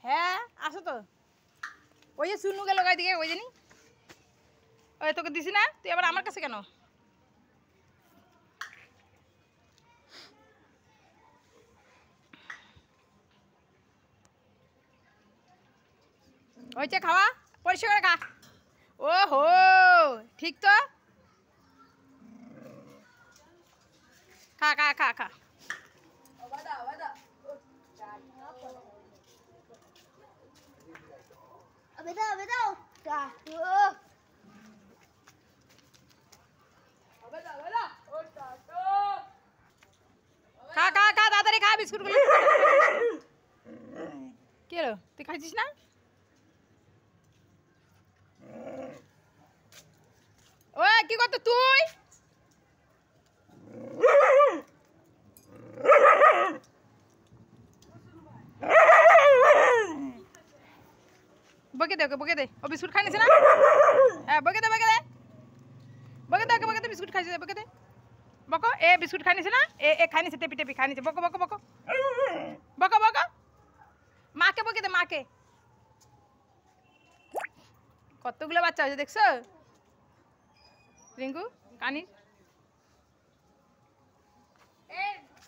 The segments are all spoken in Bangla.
হ্যাঁ আসো তো ওই যে সুনুকে লাগাই দিকে ওই জানি ওই তোকে দিছি না তুই আবার আমার কাছে কেন হয়েছে খাওয়া পরিষ্কার করে খা ও হো ঠিক তো খা খা খা খা খা খা খা তাড়াতাড়ি খা বিস্কুটগুলো কি হলো তুই খাইছিস না ওই কি করতে তুই বকে দে ওকে বকে দে ও বিস্কুট খাই নিছে না হ্যাঁ বকে দে বকে দে বকে দে ওকে বকে দে বিস্কুট খাইছে বকে দে বকো এ বিস্কুট খাই নিছে না এ খাই নিছে টেপি টেপি খাই নিছে বকো বকো বকো বকো বকো মাকে বকে দে মাকে কতগুলো বাচ্চা হয়েছে দেখছো রিঙ্কু কানি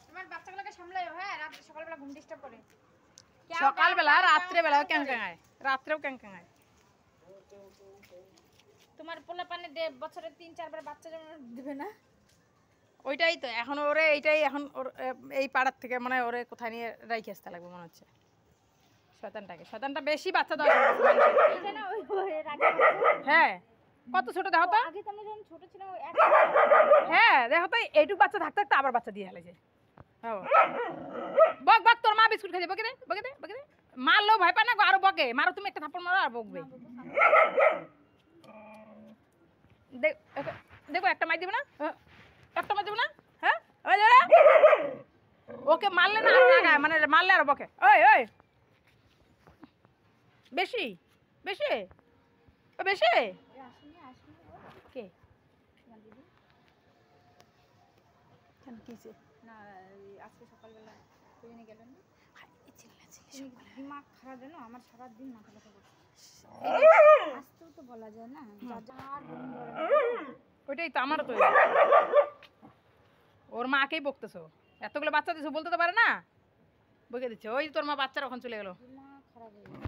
তোমার বাচ্চাগুলোকে সামলাইও হ্যাঁ রাতে সকালবেলা ঘুম ডিস্টার্ব করে সকালবেলা রাত্রেবেলাও ক্যাং ক্যাঙায় রাত্রেও ক্যাং ক্যাঙায় তোমার পোলাপানে বছরে 3-4 বার বাচ্চা জন্ম দিবে না ওইটাই তো এখন ওরে এইটাই এখন ওর এই পাড়ার থেকে মনে হয় ওরে কোথায় নিয়ে রাইখে আসতে লাগবে মনে হচ্ছে শয়তানটা বেশি বাচ্চা দেওয়া এটা না ওই রাগে হ্যাঁ কত ছোট দেখো তো আগে তো আমি যখন ছোট ছিলাম ওই এক হ্যাঁ দেখো তো এইটুক বাচ্চা থাকতে থাকতে আবার বাচ্চা দিয়ে হেলেছে হ্যাঁ বক বক তোর মা বিস্কুট খাইছে বকে দে বকে দে বকে দে মারলেও ভয় পায় না আরো বকে মারো তুমি একটা থাপ্পড় মারো আর বকবে দেখো একটা মাই দিব না একটা মাই দিব না হ্যাঁ ওই ওকে মারলে না আরো রাগায় মানে মারলে আরো বকে ওই ওই বেশি বেশি বেশি কে কিছে না আজকে সকালবেলা ট্রেনে গেলেন না দিমাগ খারাপ জানো আমার সারা দিন মাথা ব্যথা করছে আজকেও তো বলা যায় না ওইটাই তো আমারও তো ওর মাকেই বকতেছো এতগুলো বাচ্চা দিছো বলতে তো পারে না বকে দিচ্ছে ওই তোর মা বাচ্চারা ওখানে চলে গেল দিমাগ খারাপ হয়ে